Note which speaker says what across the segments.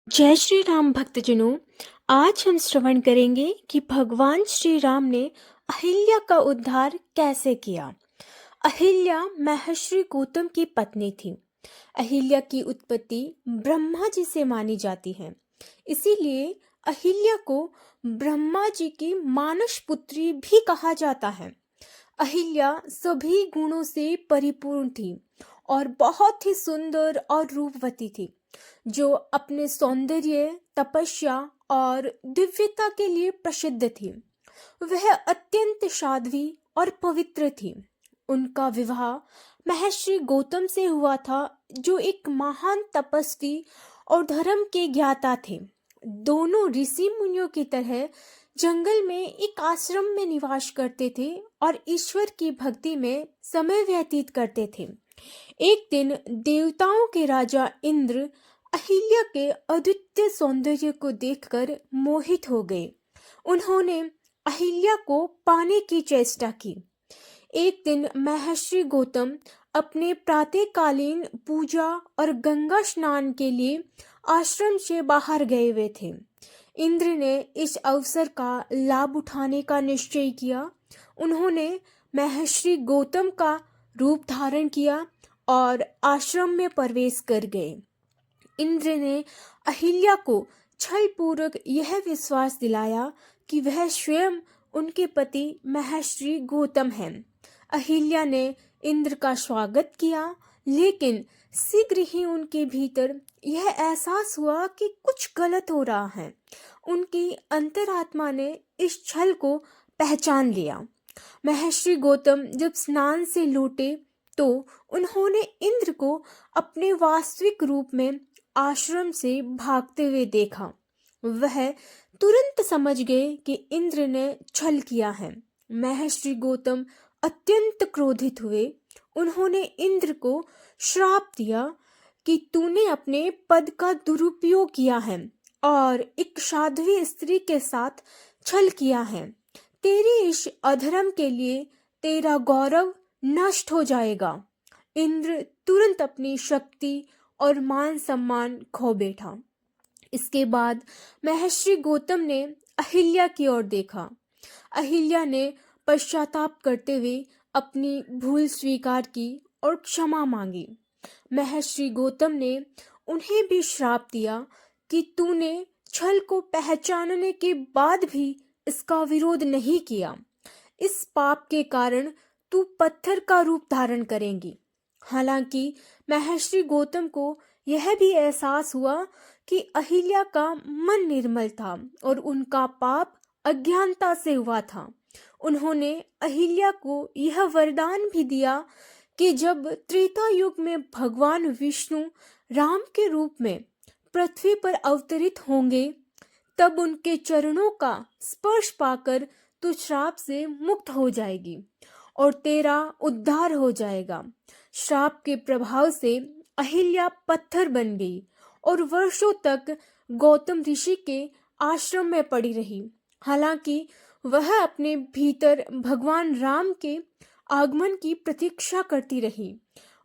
Speaker 1: जय श्री राम भक्तजनों। आज हम श्रवण करेंगे कि भगवान श्री राम ने अहिल्या का उद्धार कैसे किया। अहिल्या महर्षि गौतम की पत्नी थी। अहिल्या की उत्पत्ति ब्रह्मा जी से मानी जाती है, इसीलिए अहिल्या को ब्रह्मा जी की मानस पुत्री भी कहा जाता है। अहिल्या सभी गुणों से परिपूर्ण थी और बहुत ही सुंदर और रूपवती थी, जो अपने सौंदर्य, तपस्या और दिव्यता के लिए प्रसिद्ध थी। वह अत्यंत साध्वी और पवित्र थी। उनका विवाह महर्षि गौतम से हुआ था, जो एक महान तपस्वी और धर्म के ज्ञाता थे। दोनों ऋषि मुनियों की तरह जंगल में एक आश्रम में निवास करते थे और ईश्वर की भक्ति में समय व्यतीत करते थे। एक दिन देवताओं के राजा इंद्र अहिल्या के अद्वितीय सौंदर्य को देखकर मोहित हो गए। उन्होंने अहिल्या को पाने की चेष्टा की। एक दिन महर्षि गौतम अपने प्रातःकालीन पूजा और गंगा स्नान के लिए आश्रम से बाहर गए हुए थे। इंद्र ने इस अवसर का लाभ उठाने का निश्चय किया। उन्होंने महर्षि गौतम का रूप धारण किया और आश्रम में प्रवेश कर गए। इंद्र ने अहिल्या को छल पूर्वक यह विश्वास दिलाया कि वह स्वयं उनके पति महर्षि गौतम हैं। अहिल्या ने इंद्र का स्वागत किया, लेकिन शीघ्र ही उनके भीतर यह एहसास हुआ कि कुछ गलत हो रहा है। उनकी अंतरात्मा ने इस छल को पहचान लिया। महर्षि गौतम जब स्नान से लौटे तो उन्होंने इंद्र को अपने वास्तविक रूप में आश्रम से भागते हुए देखा। वह तुरंत समझ गए कि इंद्र ने छल किया है। महर्षि गौतम अत्यंत क्रोधित हुए। उन्होंने इंद्र को श्राप दिया कि तूने अपने पद का दुरुपयोग किया है और एक साध्वी स्त्री के साथ छल किया है। तेरे इस अधर्म के लिए तेरा गौरव नष्ट हो जाएगा। इंद्र तुरंत अपनी शक्ति और मान सम्मान खो बैठा। इसके बाद महर्षि गौतम ने अहिल्या की ओर देखा। अहिल्या ने पश्चाताप करते हुए अपनी भूल स्वीकार की और क्षमा मांगी। महर्षि गौतम ने उन्हें भी श्राप दिया कि तूने छल को पहचानने के बाद भी इसका विरोध नहीं किया। इस पाप के कारण तू पत्थर का रूप धारण करेंगी। हालांकि महर्षि गौतम को यह भी एहसास हुआ कि अहिल्या का मन निर्मल था और उनका पाप अज्ञानता से हुआ था। उन्होंने अहिल्या को यह वरदान भी दिया कि जब त्रेता युग में भगवान विष्णु राम के रूप में पृथ्वी पर अवतरित होंगे, तब उनके चरणों का स्पर्श पाकर तू श्राप से मुक्त हो जाएगी और तेरा उद्धार हो जाएगा। श्राप के प्रभाव से अहिल्या पत्थर बन गई और वर्षों तक गौतम ऋषि के आश्रम में पड़ी रही। हालांकि वह अपने भीतर भगवान राम के आगमन की प्रतीक्षा करती रही।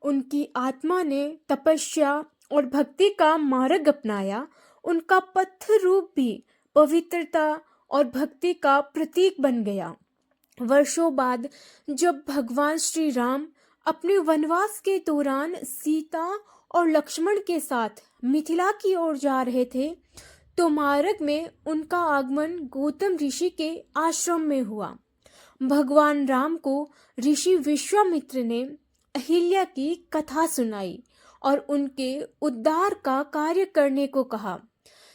Speaker 1: उनकी आत्मा ने तपस्या और भक्ति का मार्ग अपनाया। उनका पत्थर रूप भी पवित्रता और भक्ति का प्रतीक बन गया। वर्षों बाद जब भगवान श्री राम अपने वनवास के दौरान सीता और लक्ष्मण के साथ मिथिला की ओर जा रहे थे, तो मार्ग में उनका आगमन गौतम ऋषि के आश्रम में हुआ। भगवान राम को ऋषि विश्वामित्र ने अहिल्या की कथा सुनाई और उनके उद्धार का कार्य करने को कहा।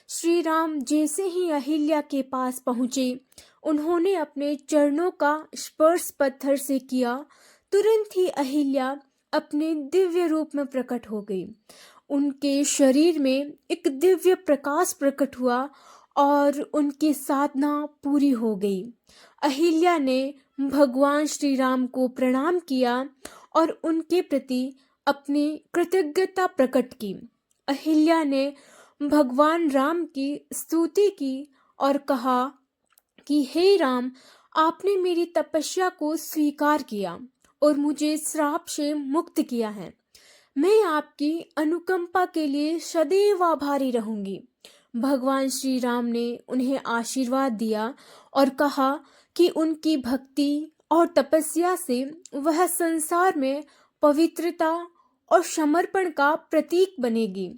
Speaker 1: श्री राम जैसे ही अहिल्या के पास पहुंचे, उन्होंने अपने चरणों का स्पर्श पत्थर से किया। तुरंत ही अहिल्या अपने दिव्य रूप में प्रकट हो गई। उनके शरीर में एक दिव्य प्रकाश प्रकट हुआ और उनकी साधना पूरी हो गई। अहिल्या ने भगवान श्री राम को प्रणाम किया और उनके प्रति अपनी कृतज्ञता प्रकट की। अहिल्या ने भगवान राम की स्तुति की और कहा कि हे राम, आपने मेरी तपस्या को स्वीकार किया और मुझे श्राप से मुक्त किया है। मैं आपकी अनुकंपा के लिए सदैव आभारी रहूंगी। भगवान श्री राम ने उन्हें आशीर्वाद दिया और कहा कि उनकी भक्ति और तपस्या से वह संसार में पवित्रता और समर्पण का प्रतीक बनेगी।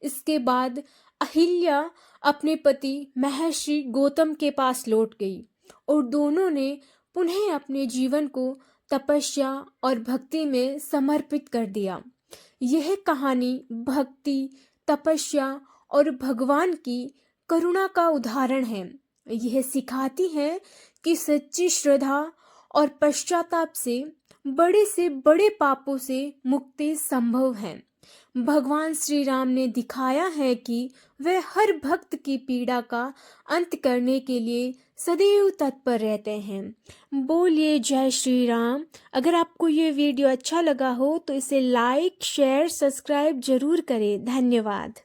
Speaker 1: इसके बाद अहिल्या अपने पति महर्षि गौतम के पास लौट गई और दोनों ने पुनः अपने जीवन को तपस्या और भक्ति में समर्पित कर दिया। यह कहानी भक्ति, तपस्या और भगवान की करुणा का उदाहरण है। यह सिखाती है कि सच्ची श्रद्धा और पश्चाताप से बड़े पापों से मुक्ति संभव है। भगवान श्री राम ने दिखाया है कि वे हर भक्त की पीड़ा का अंत करने के लिए सदैव तत्पर रहते हैं। बोलिए जय श्री राम। अगर आपको ये वीडियो अच्छा लगा हो तो इसे लाइक, शेयर, सब्सक्राइब जरूर करें। धन्यवाद।